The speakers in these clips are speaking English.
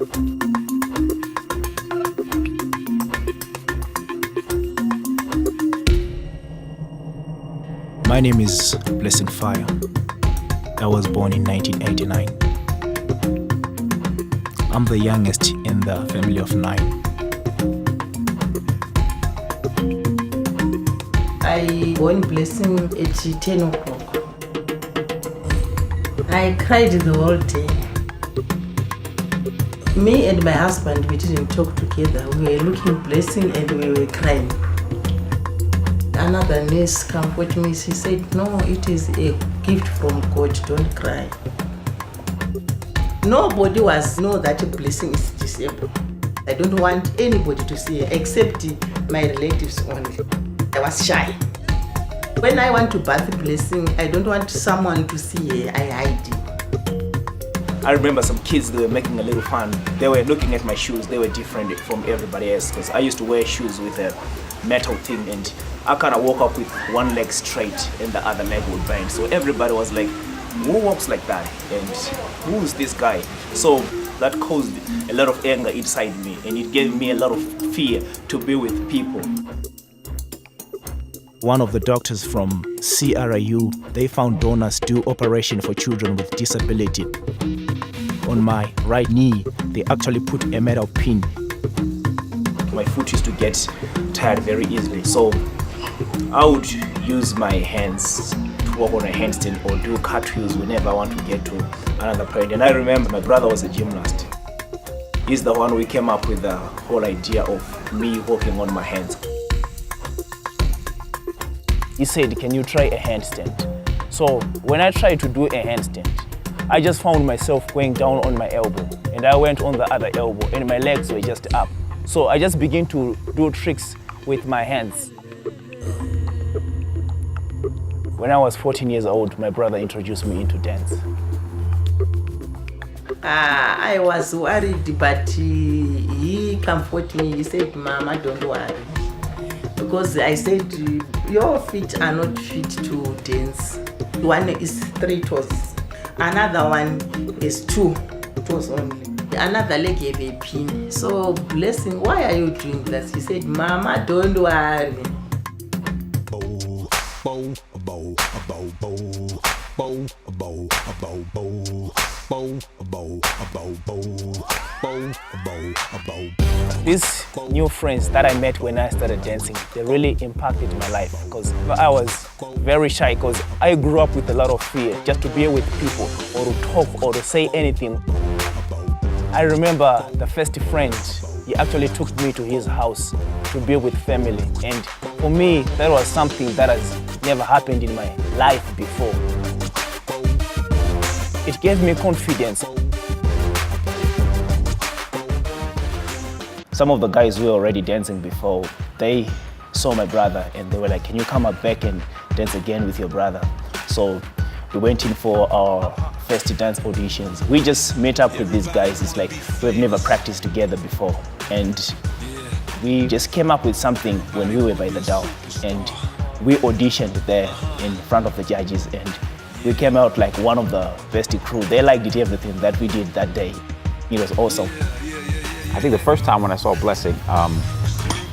My name is Blessing Fire. I was born in 1989. I'm the youngest in the family of 9. I born Blessing at 10 o'clock. I cried the whole day. Me and my husband, we didn't talk together. We were looking Blessing and we were crying. Another nurse came with me. She said, no, it is a gift from God, don't cry. Nobody know that Blessing is disabled. I don't want anybody to see her except my relatives only. I was shy. When I want to bath Blessing, I don't want someone to see her, I hide it. I remember some kids, they were making a little fun. They were looking at my shoes. They were different from everybody else because I used to wear shoes with a metal thing, and I kind of woke up with one leg straight and the other leg would bend. So everybody was like, who walks like that? And who's this guy? So that caused a lot of anger inside me, and it gave me a lot of fear to be with people. One of the doctors from CRIU, they found donors do operation for children with disability. On my right knee, they actually put a metal pin. My foot used to get tired very easily, so I would use my hands to walk on a handstand or do cartwheels whenever I want to get to another point. And I remember my brother was a gymnast. He's the one who came up with the whole idea of me walking on my hands. He said, can you try a handstand? So when I tried to do a handstand, I just found myself going down on my elbow, and I went on the other elbow, and my legs were just up. So I just began to do tricks with my hands. When I was 14 years old, my brother introduced me into dance. I was worried, but he comforted me. He said, Mama, don't worry. Because I said, your feet are not fit to dance. One is 3 toes. Another one is 2 toes only. Another leg have a pin. So, Blessing, why are you doing this? He said, Mama, don't worry. These new friends that I met when I started dancing, they really impacted my life because I was very shy because I grew up with a lot of fear just to be with people or to talk or to say anything. I remember the first friend, he actually took me to his house to be with family, and for me that was something that has never happened in my life before. It gave me confidence. Some of the guys who were already dancing before, they saw my brother and they were like, can you come up back and dance again with your brother? So we went in for our first dance auditions. We just met up with these guys. It's like we've never practiced together before. And we just came up with something when we were by the door. And we auditioned there in front of the judges, and we came out like one of the best crew. They liked it, everything that we did that day. It was awesome. I think the first time when I saw Blessing,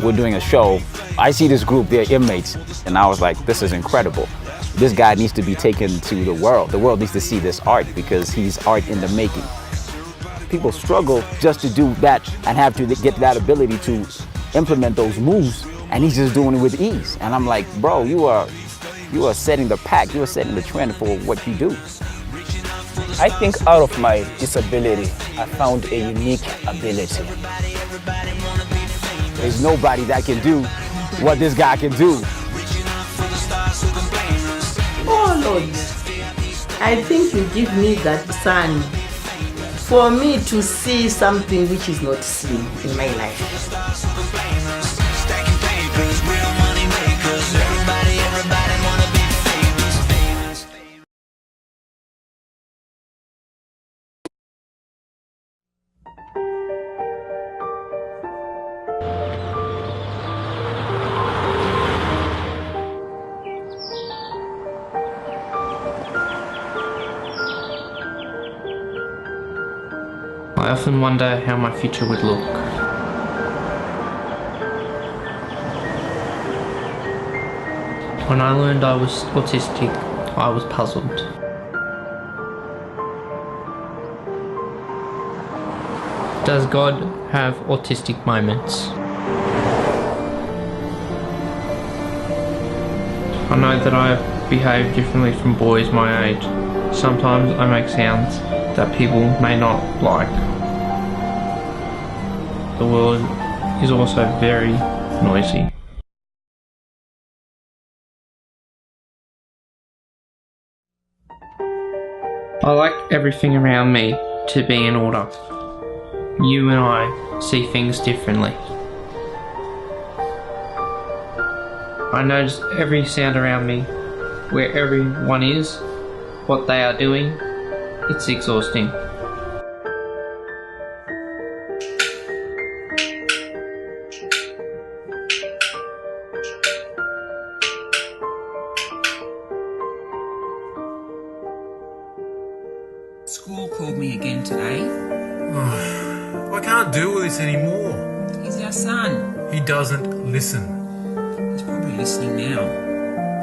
we're doing a show. I see this group, they're inmates, and I was like, this is incredible. This guy needs to be taken to the world. The world needs to see this art because he's art in the making. People struggle just to do that and have to get that ability to implement those moves, and he's just doing it with ease. And I'm like, bro, you are setting the pack, you are setting the trend for what you do. I think out of my disability, I found a unique ability. There's nobody that can do what this guy can do. Oh Lord, I think you give me that sun for me to see something which is not seen in my life. I often wonder how my future would look. When I learned I was autistic, I was puzzled. Does God have autistic moments? I know that I behave differently from boys my age. Sometimes I make sounds that people may not like. The world is also very noisy. I like everything around me to be in order. You and I see things differently. I notice every sound around me, where everyone is, what they are doing. It's exhausting. School called me again today. I can't deal with this anymore. He's our son. He doesn't listen. He's probably listening now.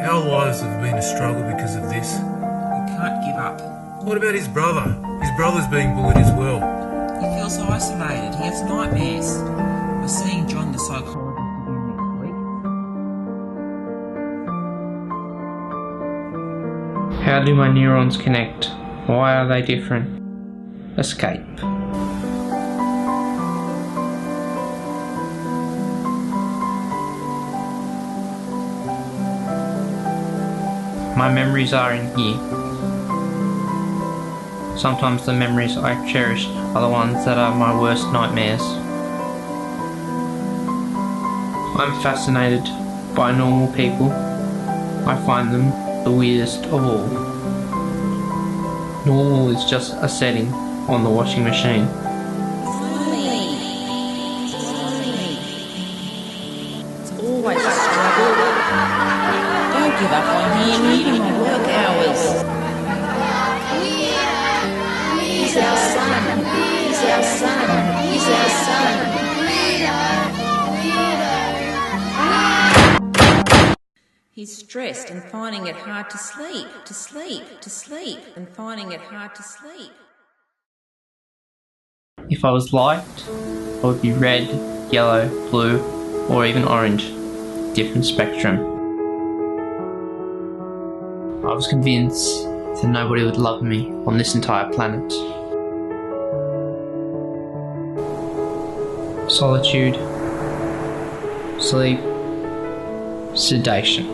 Our lives have been a struggle because of this. We can't give up. What about his brother? His brother's being bullied as well. He feels isolated. He has nightmares. We're seeing John, the psychologist, again next week. How do my neurons connect? Why are they different? Escape. My memories are in here. Sometimes the memories I cherish are the ones that are my worst nightmares. I'm fascinated by normal people. I find them the weirdest of all. Normal is just a setting on the washing machine. It's always a struggle. Don't give up on him, even my work hours. He's our son. He's our son. He's our son. He's stressed and finding it hard to sleep, and finding it hard to sleep. If I was liked, I would be red, yellow, blue, or even orange. Different spectrum. I was convinced that nobody would love me on this entire planet. Solitude, sleep, sedation.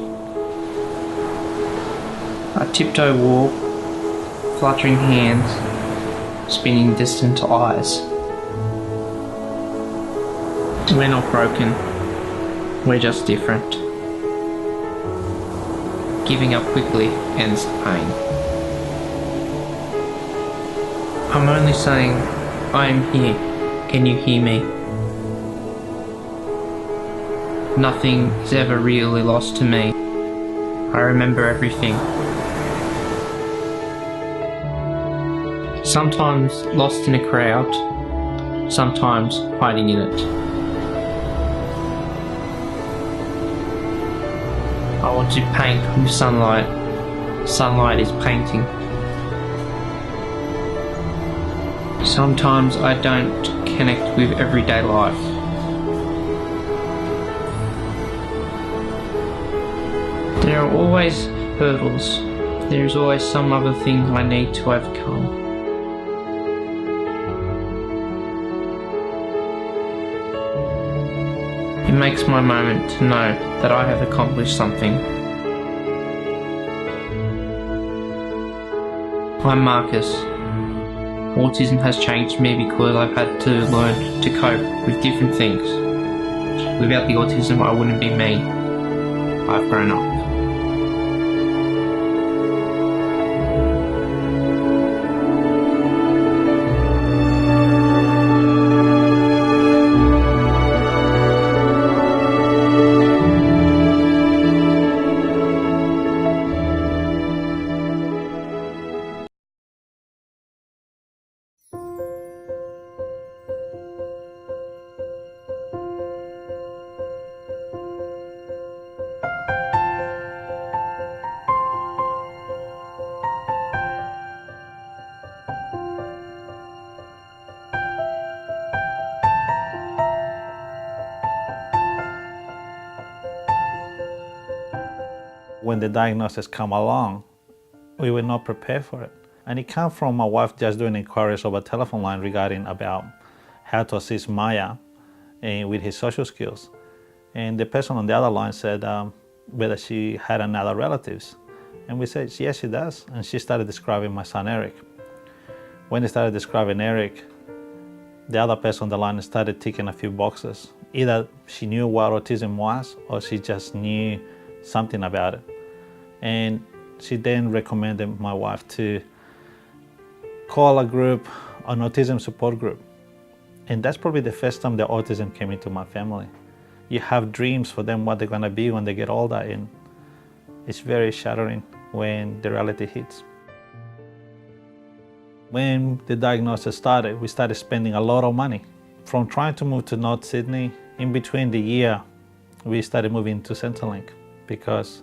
A tiptoe walk, fluttering hands, spinning distant eyes. We're not broken, we're just different. Giving up quickly ends the pain. I'm only saying, I am here, can you hear me? Nothing is ever really lost to me. I remember everything. Sometimes lost in a crowd, sometimes hiding in it. I want to paint with sunlight. Sunlight is painting. Sometimes I don't connect with everyday life. There are always hurdles. There is always some other thing I need to overcome. It makes my moment to know that I have accomplished something. I'm Marcus. Autism has changed me because I've had to learn to cope with different things. Without the autism, I wouldn't be me. I've grown up. when the diagnosis come along, we were not prepared for it. And it came from my wife just doing inquiries over telephone line regarding about how to assist Maya with his social skills. And the person on the other line said whether she had another relatives. And we said, yes, she does. And she started describing my son, Eric. When they started describing Eric, the other person on the line started ticking a few boxes. Either she knew what autism was or she just knew something about it. And she then recommended my wife to call a group, an autism support group. And that's probably the first time the autism came into my family. You have dreams for them, what they're gonna be when they get older, and it's very shattering when the reality hits. When the diagnosis started, we started spending a lot of money. From trying to move to North Sydney, in between the year, we started moving to Centrelink because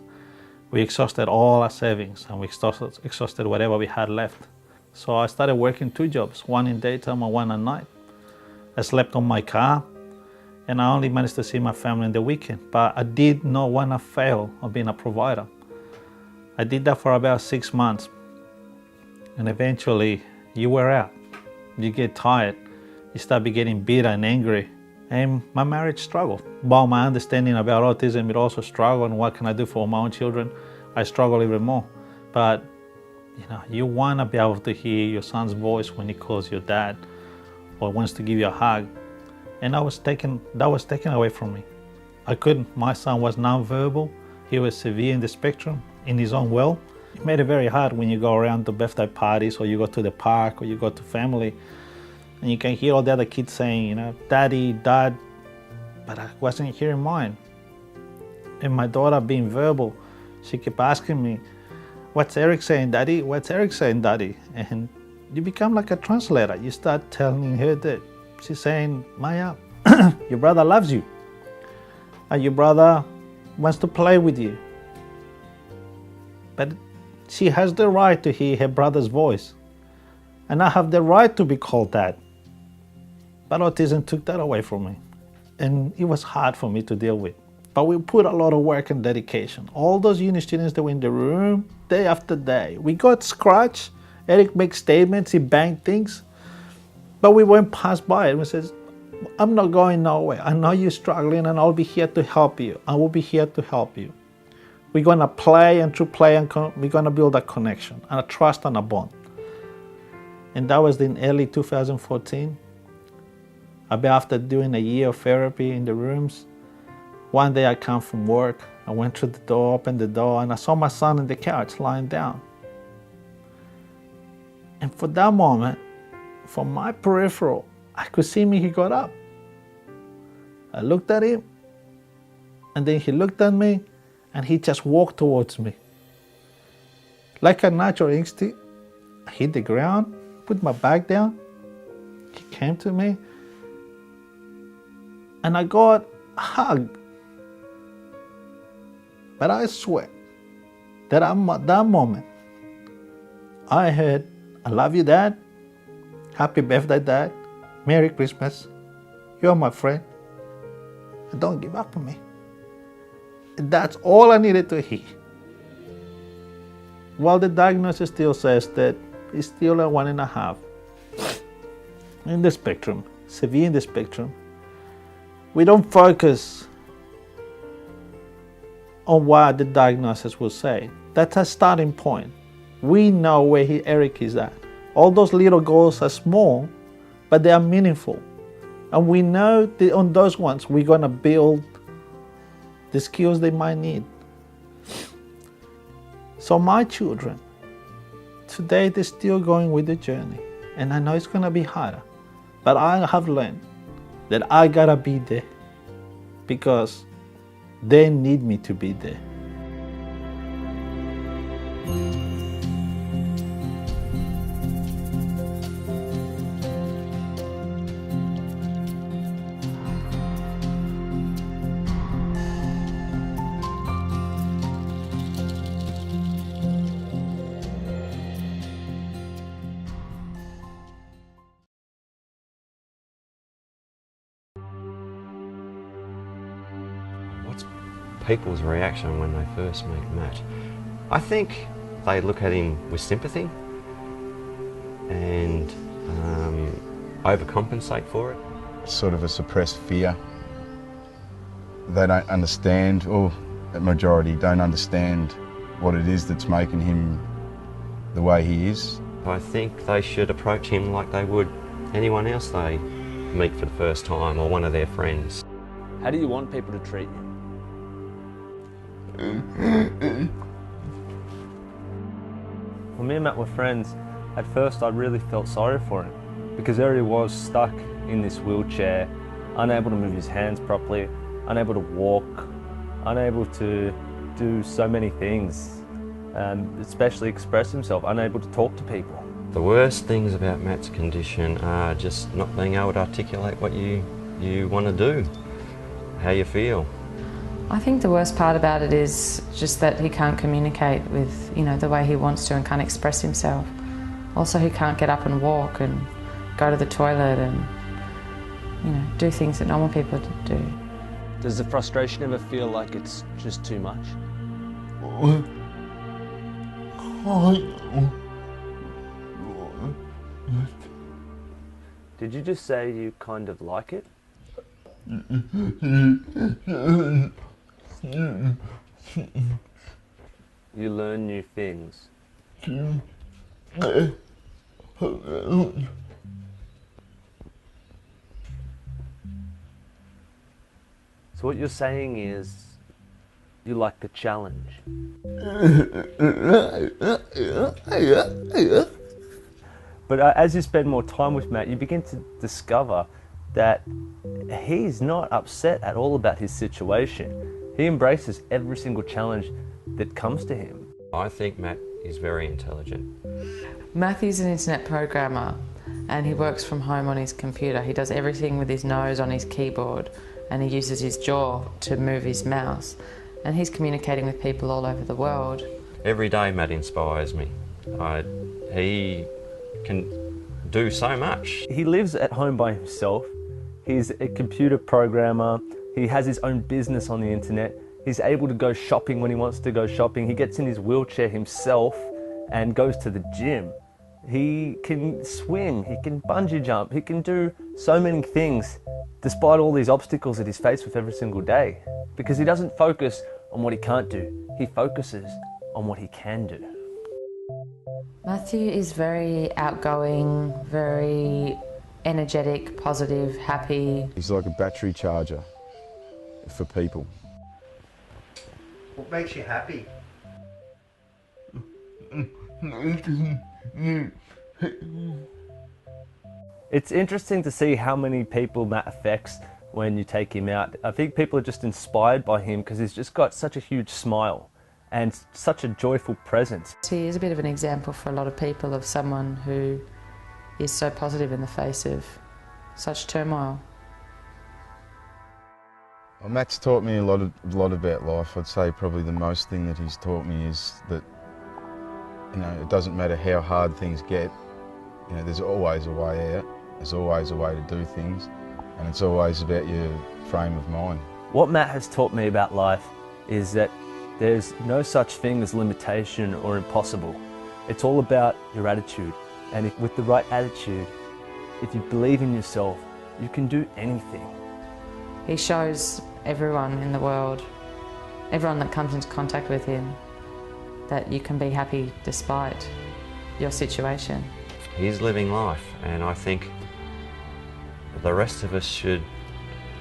we exhausted all our savings and we exhausted whatever we had left. So I started working 2 jobs, one in daytime and one at night. I slept on my car and I only managed to see my family in the weekend, but I did not want to fail of being a provider. I did that for about 6 months and eventually you wear out, you get tired, you start getting bitter and angry, and my marriage struggled. While my understanding about autism, it also struggled, and what can I do for my own children, I struggle even more. But you want to be able to hear your son's voice when he calls you dad or wants to give you a hug. And that was taken away from me. I couldn't. My son was nonverbal. He was severe in the spectrum in his own well. It made it very hard when you go around to birthday parties or you go to the park or you go to family and you can hear all the other kids saying, daddy, dad, but I wasn't hearing mine. And my daughter being verbal, she kept asking me, what's Eric saying, daddy? What's Eric saying, daddy? And you become like a translator. You start telling her that she's saying, Maya, your brother loves you. And your brother wants to play with you. But she has the right to hear her brother's voice. And I have the right to be called dad. But autism took that away from me. And it was hard for me to deal with. But we put a lot of work and dedication. All those uni students that were in the room, day after day. We got scratched. Eric makes statements, he banged things. But we went past by it. We said, I'm not going nowhere. I know you're struggling and I'll be here to help you. I will be here to help you. We're gonna play, and through play we're gonna build a connection and a trust and a bond. And that was in early 2014. About after doing a year of therapy in the rooms, one day I come from work, I went through the door, opened the door, and I saw my son on the couch lying down. And for that moment, from my peripheral, I could see he got up. I looked at him, and then he looked at me, and he just walked towards me. Like a natural instinct, I hit the ground, put my back down. He came to me, and I got a hug. But I swear that at that moment, I heard, I love you, Dad. Happy birthday, Dad. Merry Christmas. You're my friend. And don't give up on me. And that's all I needed to hear. While the diagnosis still says that it's still a 1.5 in the spectrum, severe in the spectrum, we don't focus on what the diagnosis will say. That's a starting point. We know where Eric is at. All those little goals are small, but they are meaningful. And we know that on those ones, we're gonna build the skills they might need. So my children, today they're still going with the journey. And I know it's gonna be harder, but I have learned that I gotta be there because they need me to be there. people's reaction when they first meet Matt? I think they look at him with sympathy and overcompensate for it. Sort of a suppressed fear. They don't understand, or the majority don't understand what it is that's making him the way he is. I think they should approach him like they would anyone else they meet for the first time or one of their friends. How do you want people to treat you? When me and Matt were friends, at first I really felt sorry for him because there he was stuck in this wheelchair, unable to move his hands properly, unable to walk, unable to do so many things, especially express himself, unable to talk to people. The worst things about Matt's condition are just not being able to articulate what you want to do, how you feel. I think the worst part about it is just that he can't communicate with, the way he wants to and can't express himself. Also, he can't get up and walk and go to the toilet and, do things that normal people do. Does the frustration ever feel like it's just too much? Did you just say you kind of like it? You learn new things. So what you're saying is you like the challenge. But as you spend more time with Matt, you begin to discover that he's not upset at all about his situation. He embraces every single challenge that comes to him. I think Matt is very intelligent. Matthew's an internet programmer and he works from home on his computer. He does everything with his nose on his keyboard and he uses his jaw to move his mouse. And he's communicating with people all over the world. Every day Matt inspires me. He can do so much. He lives at home by himself. He's a computer programmer. He has his own business on the internet. He's able to go shopping when he wants to go shopping. He gets in his wheelchair himself and goes to the gym. He can swim, he can bungee jump, he can do so many things despite all these obstacles that he's faced with every single day. Because he doesn't focus on what he can't do, he focuses on what he can do. Matthew is very outgoing, very energetic, positive, happy. He's like a battery charger for people. What makes you happy? It's interesting to see how many people Matt affects when you take him out. I think people are just inspired by him because he's just got such a huge smile and such a joyful presence. He is a bit of an example for a lot of people of someone who is so positive in the face of such turmoil. Well, Matt's taught me a lot about life. I'd say probably the most thing that he's taught me is that, it doesn't matter how hard things get, there's always a way out. There's always a way to do things, and it's always about your frame of mind. What Matt has taught me about life is that there's no such thing as limitation or impossible. It's all about your attitude, and with the right attitude, if you believe in yourself, you can do anything. He shows everyone in the world, everyone that comes into contact with him, that you can be happy despite your situation. He's living life, and I think the rest of us should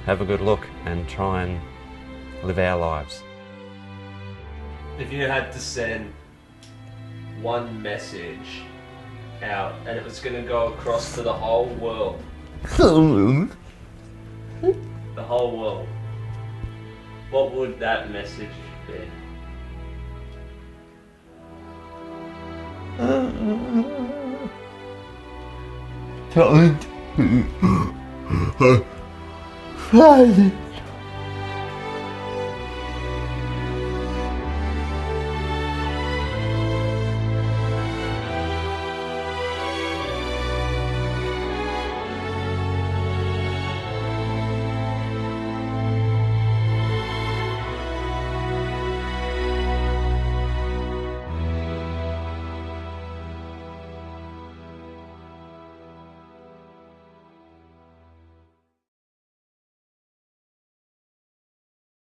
have a good look and try and live our lives. If you had to send one message out and it was going to go across to the whole world, the whole world, what would that message be?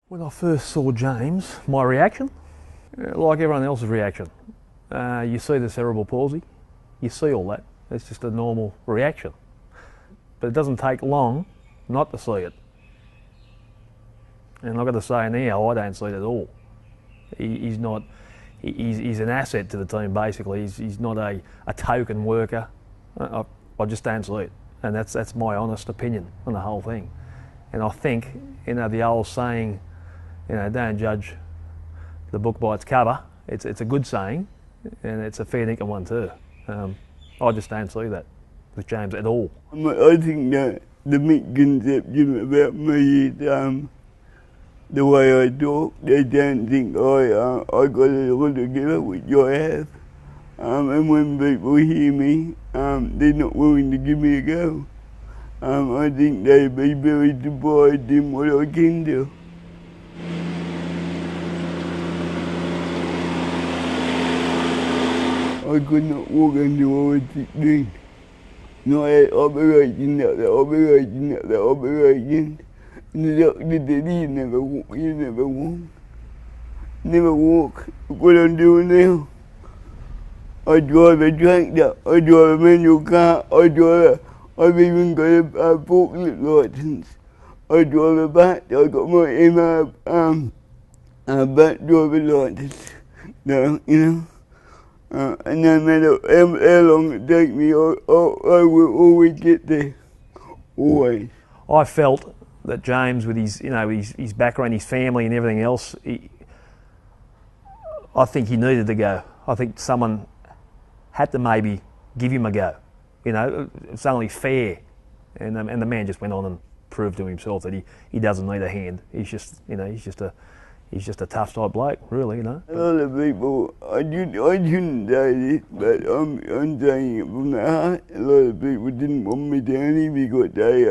When I first saw James, my reaction, like everyone else's reaction, you see the cerebral palsy, you see all that. It's just a normal reaction. But it doesn't take long not to see it. And I've got to say now, I don't see it at all. He's not. He's an asset to the team. Basically, he's not a token worker. I just don't see it, and that's my honest opinion on the whole thing. And I think, the old saying, don't judge the book by its cover. It's a good saying, and it's a fair dinkum one too. I just don't see that with James at all. I think that the misconception about me is the way I talk. They don't think I got it all together, which I have. And when people hear me, they're not willing to give me a go. I think they'd be very surprised in what I can do. I could not walk until I was 16. No, I had operation after operation after operation. And the doctor said, you never walk, you never walk. Never walk. Look what I'm doing now. I drive a tractor, I drive a manual car, I've even got a forklift license. I drive a bat, I got my bat driver license. No, and no matter how long it takes me, I will always get there. Always. I felt that James, with his background, his family and everything else, I think he needed to go. I think someone had to maybe give him a go. It's only fair. And the man just went on and proved to himself that he doesn't need a hand. He's just a tough type bloke, really, A lot of people, I shouldn't say this, but I'm saying it from the heart. A lot of people didn't want me down here because they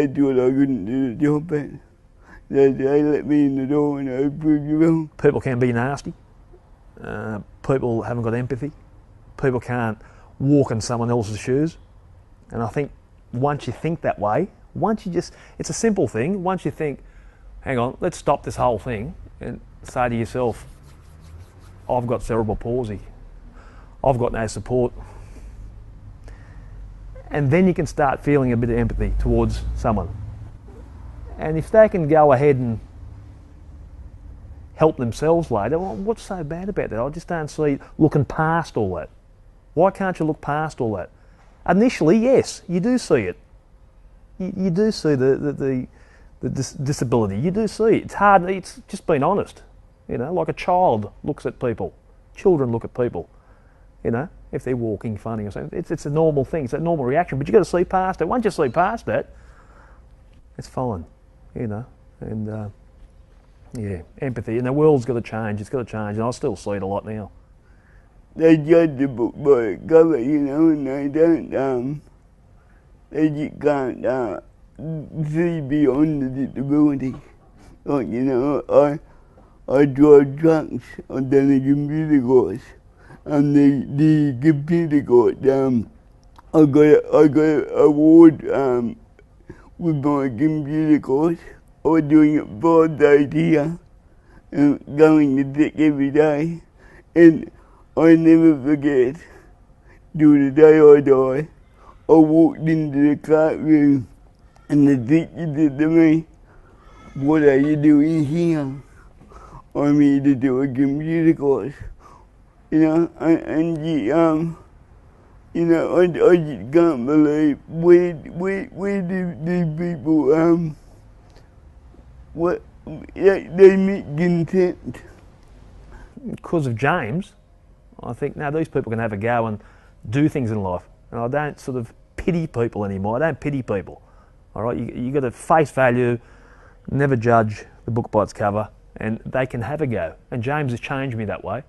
thought I couldn't do the job, but they let me in the door and I proved you wrong. People can be nasty. People haven't got empathy. People can't walk in someone else's shoes. And I think once you think that way, it's a simple thing, once you think, hang on, let's stop this whole thing and say to yourself, I've got cerebral palsy, I've got no support. And then you can start feeling a bit of empathy towards someone. And if they can go ahead and help themselves later, well, what's so bad about that? I just don't see looking past all that. Why can't you look past all that? Initially, yes, you do see it. You do see the disability. You do see it. It's hard. It's just being honest. Like a child looks at people. Children look at people. If they're walking funny or something. It's a normal thing. It's a normal reaction. But you've got to see past it. Once you see past that, it's fine. And empathy. And the world's got to change. It's got to change. And I still see it a lot now. They judge the book by its cover, and they don't. They just can't see beyond the disability. Like, I drive trucks. I've done a computer course, and the computer course, I got an award with my computer course. I was doing it 5 days here, and going to tech every day, and I never forget, till the day I die, I walked into the classroom and the teacher said to me, what are you doing here? I'm here to do a computer course. I just can't believe where do these people, they make contempt. Because of James, I think now these people can have a go and do things in life. And I don't sort of pity people anymore. I don't pity people. All right, you got to face value, never judge the book by its cover, and they can have a go. And James has changed me that way.